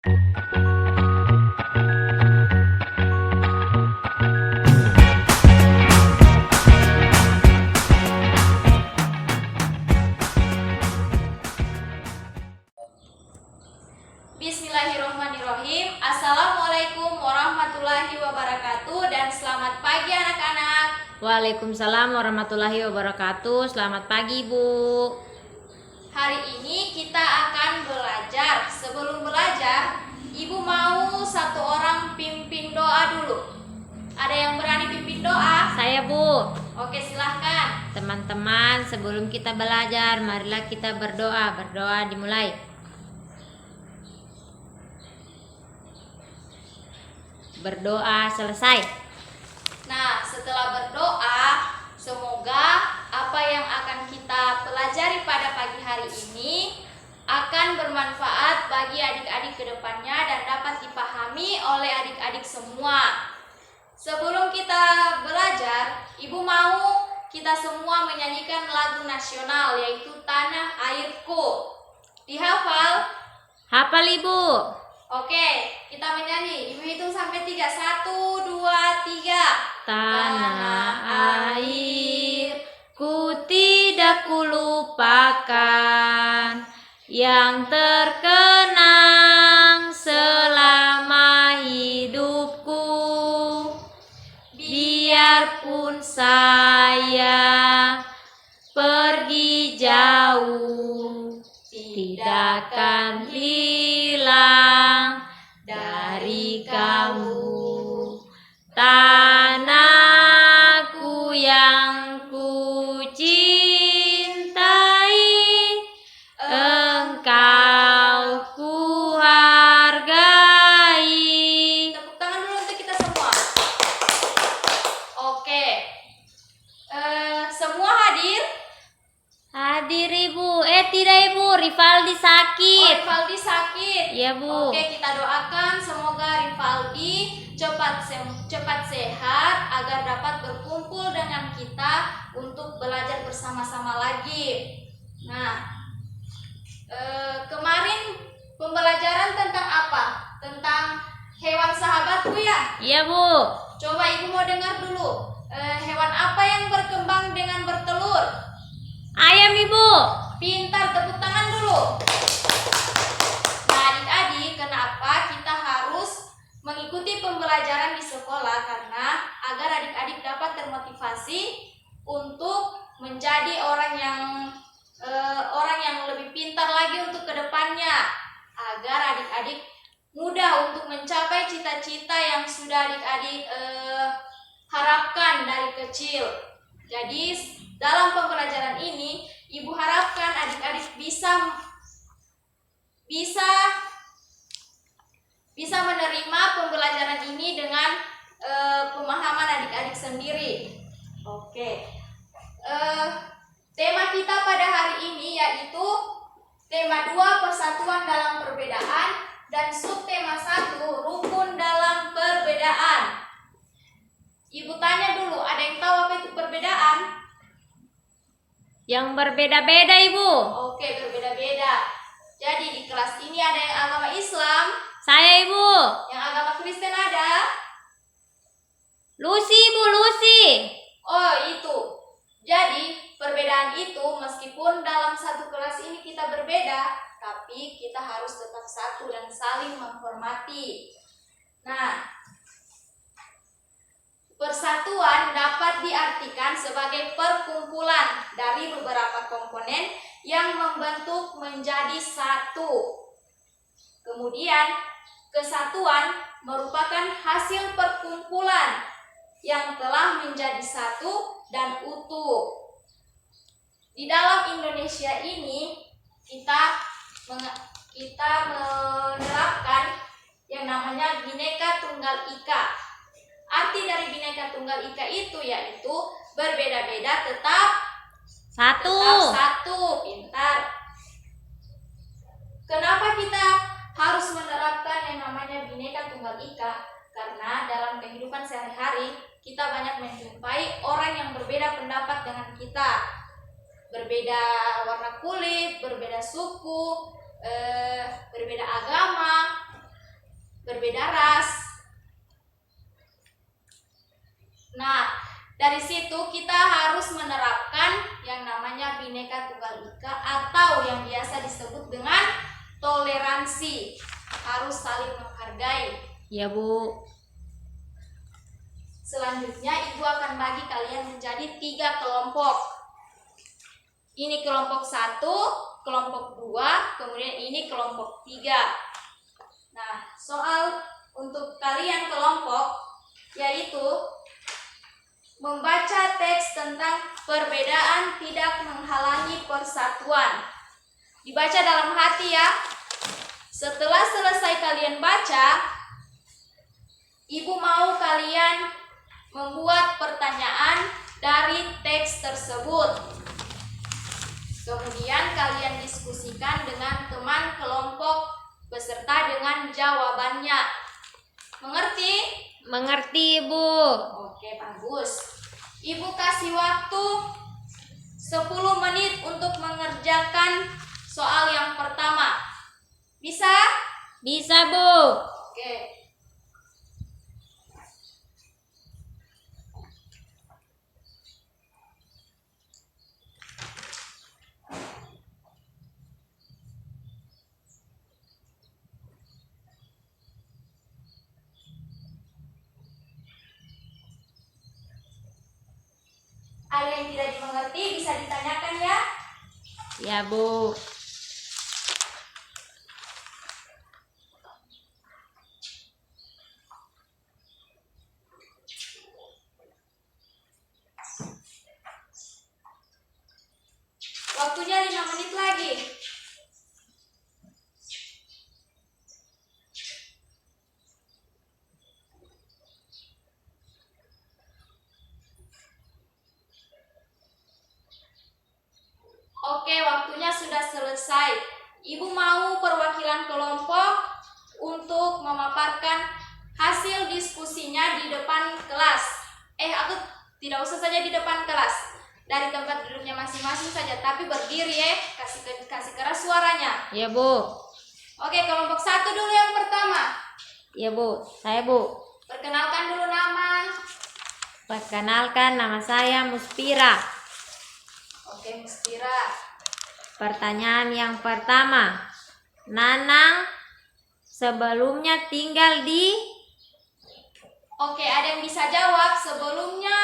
Bismillahirrahmanirrahim. Assalamualaikum warahmatullahi wabarakatuh dan selamat pagi anak-anak. Waalaikumsalam warahmatullahi wabarakatuh. Selamat pagi, Bu. Hari ini kita akan belajar. Sebelum belajar, Ibu mau satu orang pimpin doa dulu. Ada yang berani pimpin doa? Saya, Bu. Oke, silahkan. Teman-teman, sebelum kita belajar, marilah kita berdoa. Berdoa dimulai. Berdoa selesai. Nah, setelah berdoa, semoga apa yang akan kita pelajari pada pagi hari ini akan bermanfaat bagi adik-adik ke depannya dan dapat dipahami oleh adik-adik semua. Sebelum kita belajar, Ibu mau kita semua menyanyikan lagu nasional yaitu Tanah Airku. Dihafal? Hafal, Ibu. Oke, kita menyanyi. Ibu hitung sampai 3. 1, 2, 3. Tanah airku tidak kulupakan, yang terkenang selama hidupku. Biarpun saya pergi jauh, tidak akan hilang dari kamu. Tanahku yang ku cintai, engkau ku hargai. Tepuk tangan dulu untuk kita semua. Oke. Semua hadir? Hadir, Ibu. Tidak, Ibu. Rivaldi sakit. Oh, Rivaldi sakit. Iya, Bu. Oke, kita doakan semoga Rivaldi cepat sehat agar dapat berkumpul dengan kita untuk belajar bersama-sama lagi. Nah, kemarin pembelajaran tentang apa? Tentang hewan sahabatku ya? Iya, Bu. Coba Ibu mau dengar dulu. Hewan apa yang berkembang dengan bertelur? Ayam, Ibu. Pintar, tepuk tangan dulu. Nah, adik-adik, kenapa kita harus mengikuti pembelajaran di sekolah? Karena agar adik-adik dapat termotivasi untuk menjadi orang yang lebih pintar lagi untuk kedepannya, agar adik-adik mudah untuk mencapai cita-cita yang sudah adik-adik harapkan dari kecil. Jadi dalam pembelajaran ini Ibu harapkan adik-adik bisa menerima pembelajaran ini dengan pemahaman adik-adik sendiri. Oke. Tema kita pada hari ini yaitu tema 2 persatuan dalam perbedaan dan subtema 1 rukun dalam perbedaan. Ibu tanya dulu, ada yang tahu apa itu perbedaan? Yang berbeda-beda, Ibu. Oke, berbeda-beda. Jadi di kelas ini ada yang agama Islam, Saya, Ibu. yang agama Kristen ada. Lucy, Ibu, Lucy. Oh, itu. Jadi perbedaan itu meskipun dalam satu kelas ini kita berbeda, tapi kita harus tetap satu dan saling menghormati. Nah, persatuan dapat diartikan sebagai perkumpulan dari beberapa komponen yang membentuk menjadi satu. Kemudian, kesatuan merupakan hasil perkumpulan yang telah menjadi satu dan utuh. Di dalam Indonesia ini, kita menerapkan yang namanya Bhinneka Tunggal Ika. Arti dari Bhinneka Tunggal Ika itu yaitu berbeda-beda tetap Satu. pintar. Kenapa kita harus menerapkan yang namanya Bhinneka Tunggal Ika? Karena dalam kehidupan sehari-hari kita banyak menjumpai orang yang berbeda pendapat dengan kita, berbeda warna kulit, berbeda suku, berbeda agama. Dari situ kita harus menerapkan yang namanya Bhinneka Tunggal Ika atau yang biasa disebut dengan toleransi. Harus saling menghargai. Ya, Bu. Selanjutnya Ibu akan bagi kalian menjadi 3 kelompok. Ini kelompok 1, kelompok 2, kemudian ini kelompok 3. Nah, soal untuk kalian kelompok yaitu membaca teks tentang perbedaan tidak menghalangi persatuan. Dibaca dalam hati ya. Setelah selesai kalian baca, Ibu mau kalian membuat pertanyaan dari teks tersebut. Kemudian kalian diskusikan dengan teman kelompok beserta dengan jawabannya. Mengerti? Mengerti, Bu. Oke, bagus. Ibu kasih waktu 10 menit untuk mengerjakan soal yang pertama. Bisa? Bisa, Bu. Oke. Ada yang tidak dimengerti bisa ditanyakan ya. Ya, Bu. Waktunya 5 menit lagi. Oke, waktunya sudah selesai. Ibu mau perwakilan kelompok untuk memaparkan hasil diskusinya di depan kelas. Aku tidak usah saja di depan kelas. Dari tempat duduknya masing-masing saja, tapi berdiri ya. Kasih keras suaranya. Ya, Bu. Oke, kelompok 1 dulu yang pertama. Ya, Bu. Saya, Bu. Perkenalkan dulu nama. Perkenalkan, nama saya Muspira. Oke, Muspira. Pertanyaan yang pertama. Nanang sebelumnya tinggal di... Oke, ada yang bisa jawab sebelumnya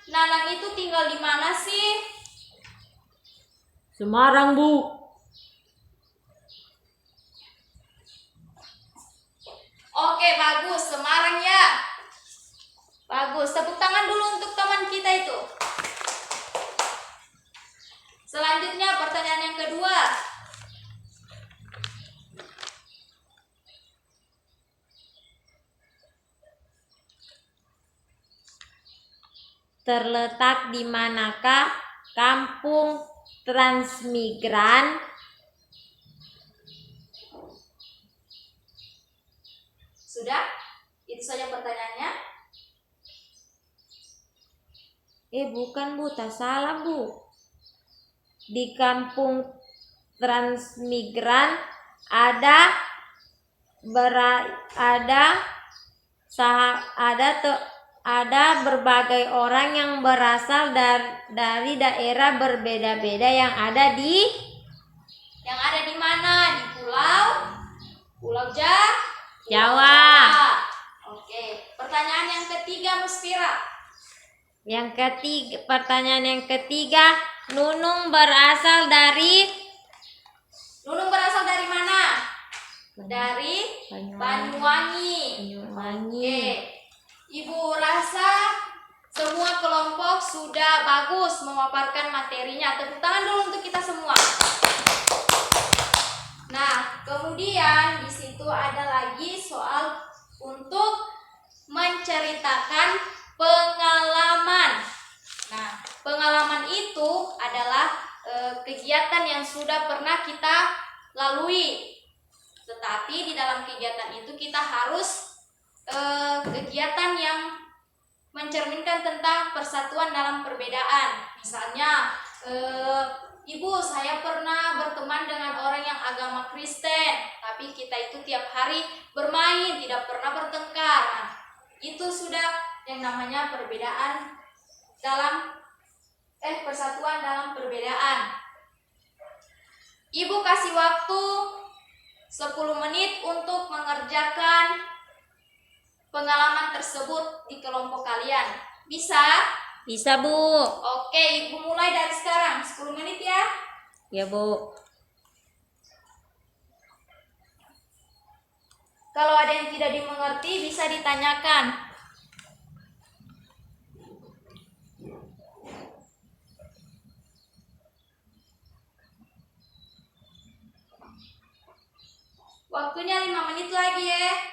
Nanang itu tinggal di mana sih? Semarang, Bu. Oke, bagus. Semarang ya. Bagus. Tepuk tangan dulu untuk teman kita itu. Selanjutnya pertanyaan yang kedua. Terletak di manakah kampung transmigran? Sudah? Itu saja pertanyaannya. Bukan, Bu, tak salah, Bu. Di kampung transmigran ada berbagai orang yang berasal dari daerah berbeda-beda yang ada di mana? Di Pulau Jawa. Oke. Pertanyaan yang ketiga, Muspira. Pertanyaan yang ketiga, Nunung berasal dari mana? Dari Banyuwangi. Oke. Ibu rasa semua kelompok sudah bagus memaparkan materinya. Tepuk tangan dulu untuk kita semua. Nah, kemudian di situ ada lagi soal untuk menceritakan pengalaman. Nah, pengalaman itu adalah kegiatan yang sudah pernah kita lalui. Tetapi di dalam kegiatan itu kita harus kegiatan yang mencerminkan tentang persatuan dalam perbedaan. Misalnya, Ibu, saya pernah berteman dengan orang yang agama Kristen, tapi kita itu tiap hari bermain, tidak pernah bertengkar. Nah, itu sudah yang namanya perbedaan persatuan dalam perbedaan. Ibu kasih waktu 10 menit untuk mengerjakan pengalaman tersebut di kelompok kalian. Bisa? Bisa, Bu. Oke, Ibu mulai dari sekarang. 10 menit ya. Ya, Bu. Kalau ada yang tidak dimengerti bisa ditanyakan. Waktunya 5 menit lagi ya.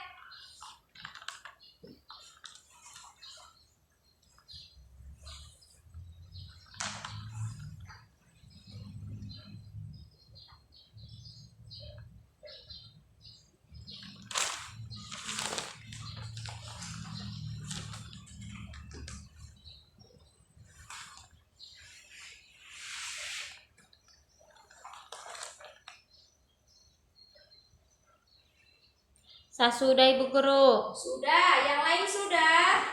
Sudah, Ibu Guru. Sudah, yang lain sudah?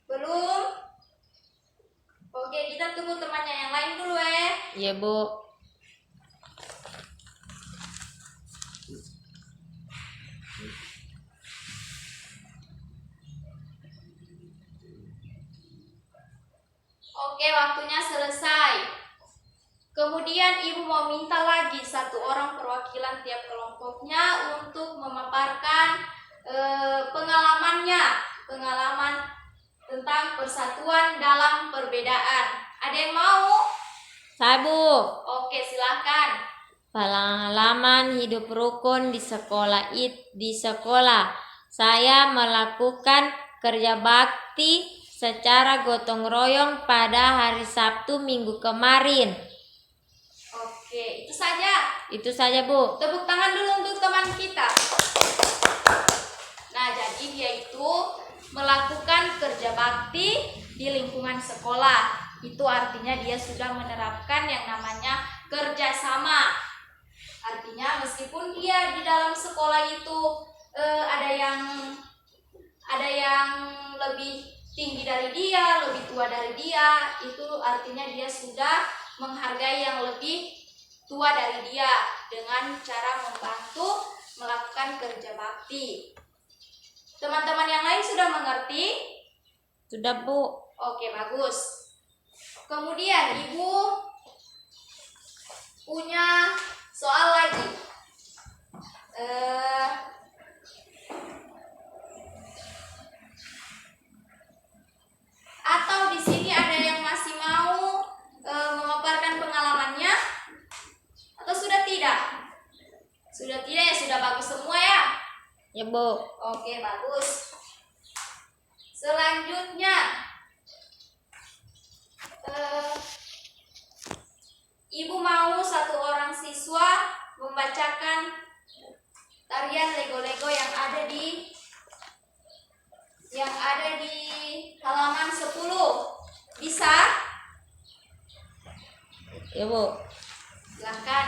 Belum? Oke, kita tunggu temannya yang lain dulu ya. Ya, Bu. Oke, waktunya selesai. Kemudian ibu mau minta lagi 1 orang perwakilan tiap kelompoknya untuk memaparkan pengalaman tentang persatuan dalam perbedaan. Ada yang mau? Saya, Bu. Oke, silakan. Pengalaman hidup rukun di sekolah. Saya melakukan kerja bakti secara gotong royong pada hari Sabtu minggu kemarin. Oke, itu saja. Itu saja, Bu. Tepuk tangan dulu untuk teman kita. Nah, jadi dia itu melakukan kerja bakti di lingkungan sekolah. Itu artinya dia sudah menerapkan yang namanya kerjasama. Artinya meskipun dia di dalam sekolah itu ada yang lebih tinggi dari dia, lebih tua dari dia, itu artinya dia sudah menghargai yang lebih tua dari dia dengan cara membantu melakukan kerja bakti. Teman-teman yang lain sudah mengerti? Sudah, Bu. Oke, bagus. Kemudian ibu punya soal lagi. Atau di sini ada yang masih mau memaparkan pengalamannya? Atau sudah tidak? Sudah tidak ya, sudah bagus semua ya? Ya, Bu. Oke, bagus. Selanjutnya, ibu mau 1 orang siswa membacakan tarian Lego-Lego yang ada di halaman 10. Bisa? Ya, Bu. Silakan.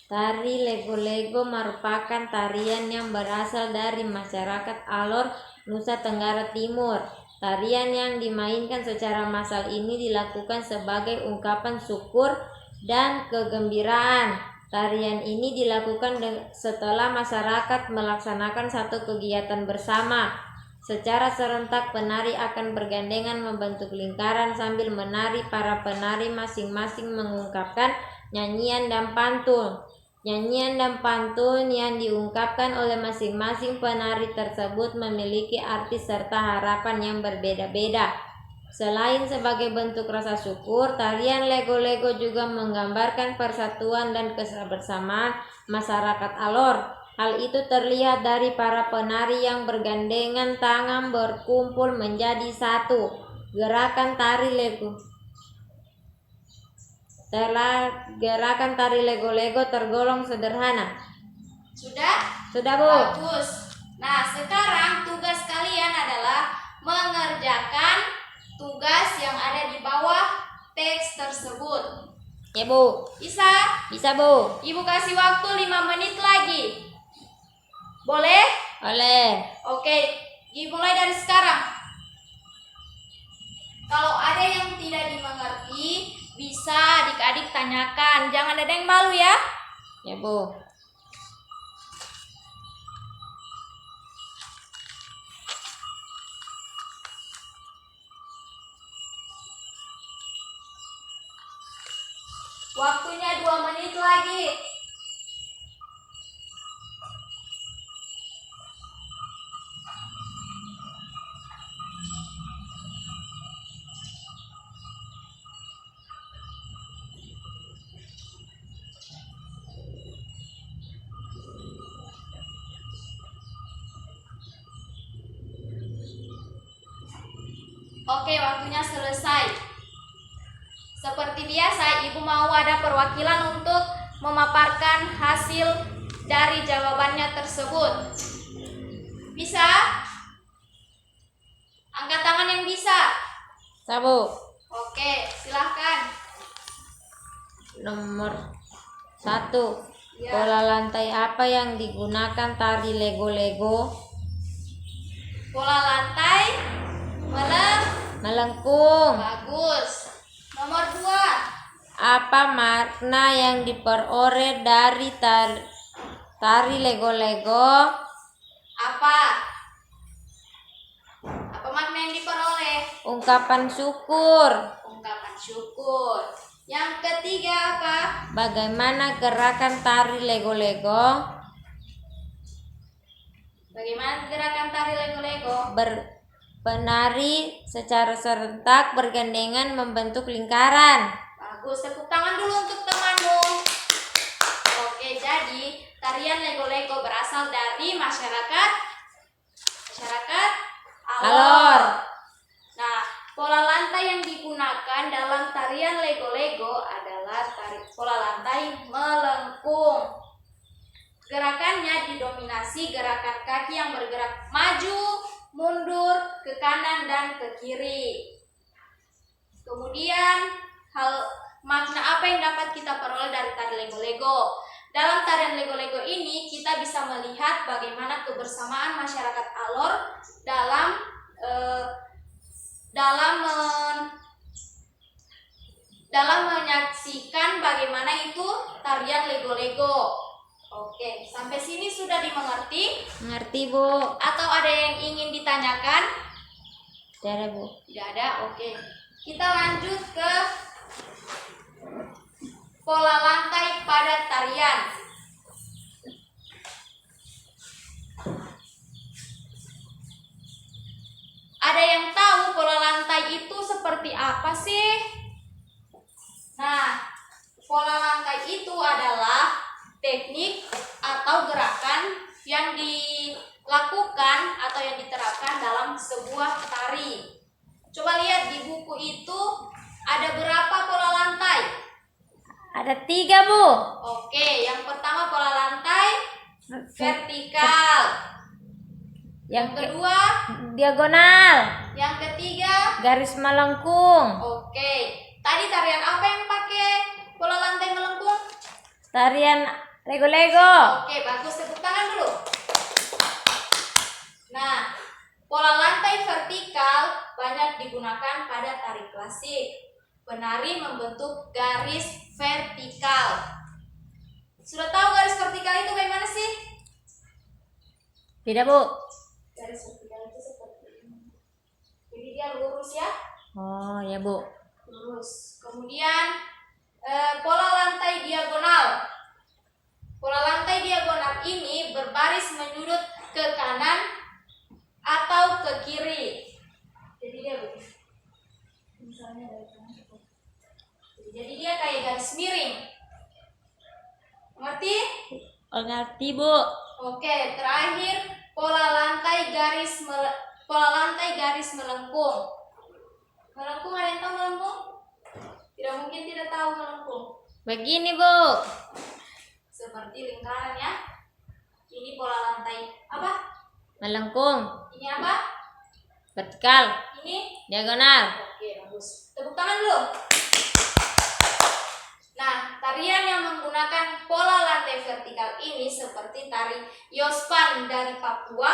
Tari Lego-Lego merupakan tarian yang berasal dari masyarakat Alor, Nusa Tenggara Timur. Tarian yang dimainkan secara massal ini dilakukan sebagai ungkapan syukur dan kegembiraan. Tarian ini dilakukan setelah masyarakat melaksanakan satu kegiatan bersama. Secara serentak penari akan bergandengan membentuk lingkaran sambil menari. Para penari masing-masing mengungkapkan nyanyian dan pantun. Nyanyian dan pantun yang diungkapkan oleh masing-masing penari tersebut memiliki arti serta harapan yang berbeda-beda. Selain sebagai bentuk rasa syukur, tarian Lego-Lego juga menggambarkan persatuan dan kebersamaan masyarakat Alor. Hal itu terlihat dari para penari yang bergandengan tangan berkumpul menjadi satu. Gerakan tari Lego-Lego tergolong sederhana. Sudah? Sudah, Bu. Bagus. Nah, sekarang tugas kalian adalah mengerjakan tugas yang ada di bawah teks tersebut. Ya, Bu. Bisa? Bisa, Bu. Ibu kasih waktu 5 menit lagi. Boleh? Oleh. Oke, Dimulai dari sekarang. Kalau ada yang tidak dimengerti, bisa adik-adik tanyakan. Jangan ada yang malu ya. Ya, Bu. Waktunya 2 menit lagi. Oke, waktunya selesai. Seperti biasa, Ibu mau ada perwakilan untuk memaparkan hasil dari jawabannya tersebut. Bisa? Angkat tangan yang bisa. Bu. Oke, silahkan. Nomor 1. Ya. Pola lantai apa yang digunakan tari lego-lego? Pola lantai Melengkung. bagus. Nomor 2. Apa makna yang diperoleh dari tari lego-lego? Apa makna yang diperoleh? Ungkapan syukur. Ungkapan syukur. Yang ketiga apa? Bagaimana gerakan tari lego-lego? Bagaimana gerakan tari lego-lego? Penari secara serentak bergandengan membentuk lingkaran. Bagus, tepuk tangan dulu untuk temanmu. Oke, jadi tarian lego-lego berasal dari masyarakat Alor. Nah, pola lantai yang digunakan dalam tarian lego-lego adalah pola lantai melengkung. Gerakannya didominasi gerakan kaki yang bergerak maju, mundur, ke kanan dan ke kiri. Kemudian makna apa yang dapat kita peroleh dari tari lego-lego? Dalam tarian lego-lego ini kita bisa melihat bagaimana kebersamaan masyarakat Alor dalam menyaksikan bagaimana itu tarian lego-lego. Oke, sampai sini sudah dimengerti? Mengerti, Bu? Atau ada yang ingin ditanyakan? Tidak ada, Bu. Tidak ada, oke. Kita lanjut ke pola lantai pada tarian. Ada yang tahu pola lantai itu seperti apa sih? Nah, pola lantai itu adalah teknik atau gerakan yang dilakukan atau yang diterapkan dalam sebuah tari. Coba lihat di buku itu ada berapa pola lantai? Ada 3, Bu. Oke, yang pertama pola lantai vertikal. Yang kedua diagonal. Yang ketiga Garis melengkung. Oke, tadi tarian apa yang pakai pola lantai melengkung? Tarian lego-lego. Oke, bagus, tepuk tangan dulu. Nah, pola lantai vertikal banyak digunakan pada tari klasik. Penari membentuk garis vertikal. Sudah tahu garis vertikal itu bagaimana sih? Tidak, Bu. Garis vertikal itu seperti ini. Jadi dia lurus ya. Oh, ya, Bu. Lurus. Kemudian pola lantai diagonal. Pola lantai diagonal ini berbaris menyudut ke kanan atau ke kiri. Jadi dia begini. Misalnya dari kanan ke kiri. Jadi dia kayak garis miring. Mengerti? Mengerti, Bu. Oke, terakhir pola lantai garis melengkung. Melengkung, ada yang tahu melengkung? Tidak mungkin tidak tahu melengkung. Begini, Bu. Seperti lingkaran ya. Ini pola lantai apa? Melengkung. Ini apa? Vertikal. Ini? Diagonal. Oke, bagus. Tepuk tangan dulu. Nah, tarian yang menggunakan pola lantai vertikal ini seperti tari Yospan dari Papua,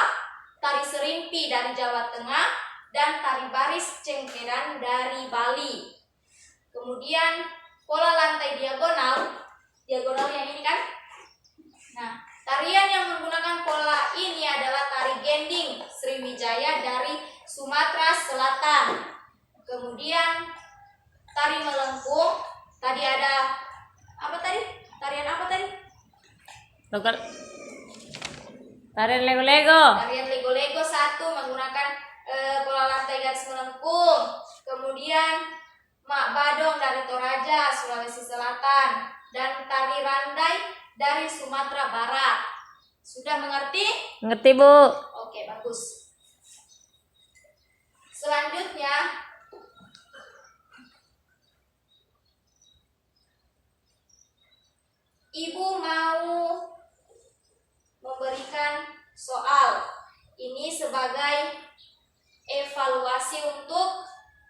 tari serimpi dari Jawa Tengah, dan tari baris cengkeran dari Bali. Kemudian pola lantai diagonal yang ini kan. Nah, tarian yang menggunakan pola ini adalah tari gending Sriwijaya dari Sumatera Selatan. Kemudian tari melengkung, tadi ada apa tadi? Tarian apa tadi? Lokal. Tarian lego-lego. Tarian lego-lego satu menggunakan pola lantai garis melengkung. Kemudian Mak Badong dari Toraja, Sulawesi Selatan, dan tari randai dari Sumatera Barat. Sudah mengerti? Ngerti, Bu. Oke, bagus. Selanjutnya, Ibu mau memberikan soal ini sebagai evaluasi untuk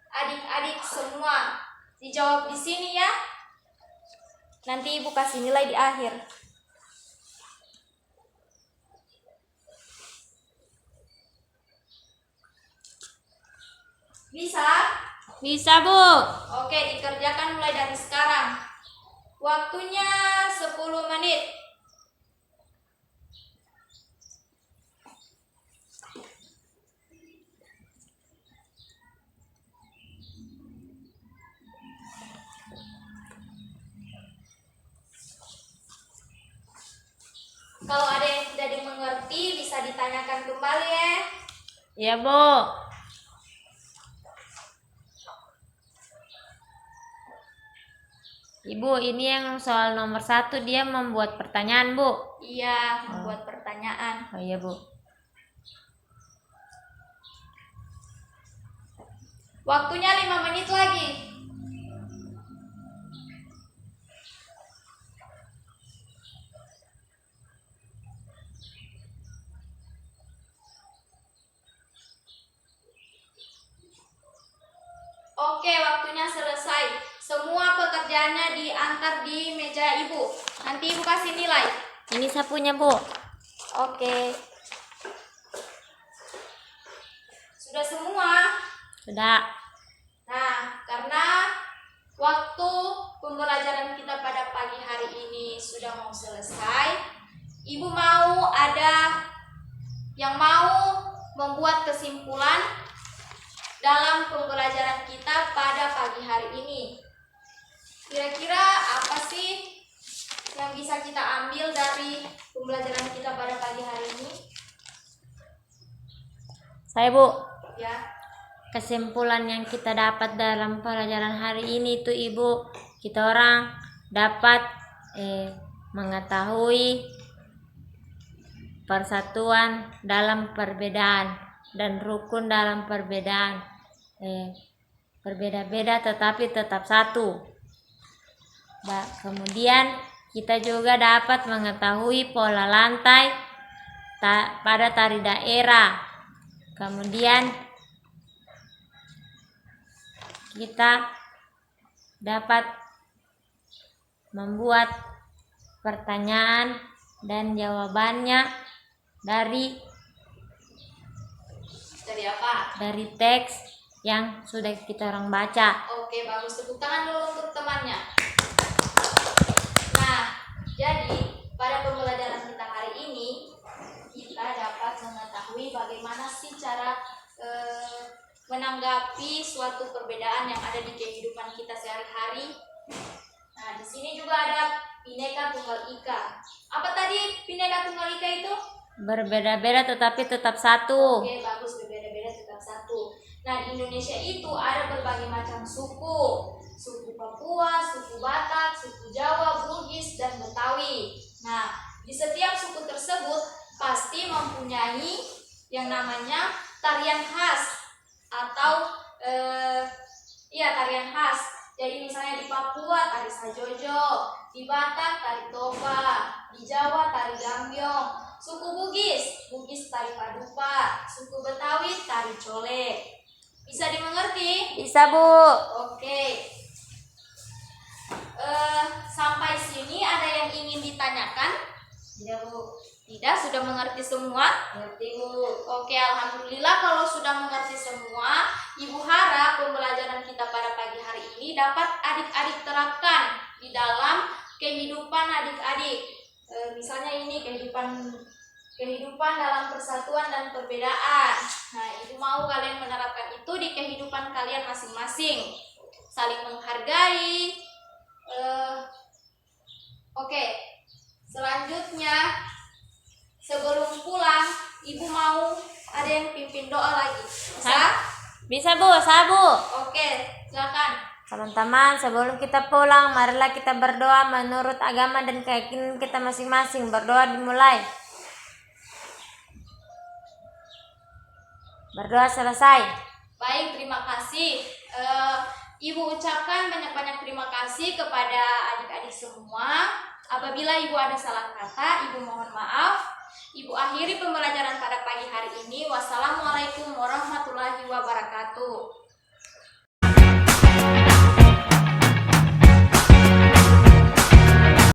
adik-adik semua. Dijawab di sini ya. Nanti Ibu kasih nilai di akhir. Bisa? Bisa, Bu. Oke, dikerjakan mulai dari sekarang. Waktunya 10 menit. Kalau ada yang tidak dimengerti bisa ditanyakan kembali ya. Iya, Bu. Ibu, ini yang soal nomor 1 dia membuat pertanyaan, Bu. Iya, membuat pertanyaan. Oh iya, Bu. Waktunya 5 menit lagi. Oke, waktunya selesai. Semua pekerjaannya diangkat di meja Ibu. Nanti Ibu kasih nilai. Ini sapunya, Bu. Oke. Sudah semua? Sudah. Nah, karena waktu pembelajaran kita pada pagi hari ini sudah mau selesai, Ibu mau ada yang mau membuat kesimpulan dalam pembelajaran kita pada pagi hari ini. Kira-kira apa sih yang bisa kita ambil dari pembelajaran kita pada pagi hari ini? Saya, Bu. Ya. Kesimpulan yang kita dapat dalam pelajaran hari ini itu, Ibu, kita orang dapat mengetahui persatuan dalam perbedaan dan rukun dalam perbedaan. Berbeda-beda tetapi tetap satu. Kemudian kita juga dapat mengetahui pola lantai pada tari daerah. Kemudian kita dapat membuat pertanyaan dan jawabannya dari apa? Dari teks yang sudah kita orang baca. Oke, bagus. Tepuk tangan dulu untuk temannya. Nah, jadi pada pembelajaran kita hari ini kita dapat mengetahui bagaimana sih cara menanggapi suatu perbedaan yang ada di kehidupan kita sehari-hari. Nah, di sini juga ada Bhinneka Tunggal Ika. Apa tadi Bhinneka Tunggal Ika itu? Berbeda-beda tetapi tetap satu. Oke, bagus. Berbeda-beda tetap satu. Nah, di Indonesia itu ada berbagai macam suku. Suku Papua, suku Batak, suku Jawa, Bugis, dan Betawi. Nah, di setiap suku tersebut pasti mempunyai yang namanya tarian khas atau tarian khas. Jadi misalnya di Papua tari Sajojo, di Batak tari Toba, di Jawa tari Gambyong, suku Bugis tari Padupa, suku Betawi tari Cole. Bisa dimengerti? Bisa, Bu. Oke. Sampai sini ada yang ingin ditanyakan? Tidak, Bu. Tidak, sudah mengerti semua? Ngerti, Bu. Oke, alhamdulillah kalau sudah mengerti semua. Ibu harap pembelajaran kita pada pagi hari ini dapat adik-adik terapkan di dalam kehidupan adik-adik. Misalnya ini kehidupan dalam persatuan dan perbedaan. Nah, ibu mau kalian menerapkan itu di kehidupan kalian masing-masing. Saling menghargai. Oke, selanjutnya sebelum pulang, ibu mau ada yang pimpin doa lagi. Bisa? Bisa, Bu, Bu. Oke, silakan. Teman-teman, sebelum kita pulang, marilah kita berdoa menurut agama dan keyakinan kita masing-masing. Berdoa dimulai. Berdoa selesai. Baik, terima kasih. Ibu ucapkan banyak-banyak terima kasih kepada adik-adik semua. Apabila ibu ada salah kata, ibu mohon maaf. Ibu akhiri pembelajaran pada pagi hari ini. Wassalamualaikum warahmatullahi wabarakatuh.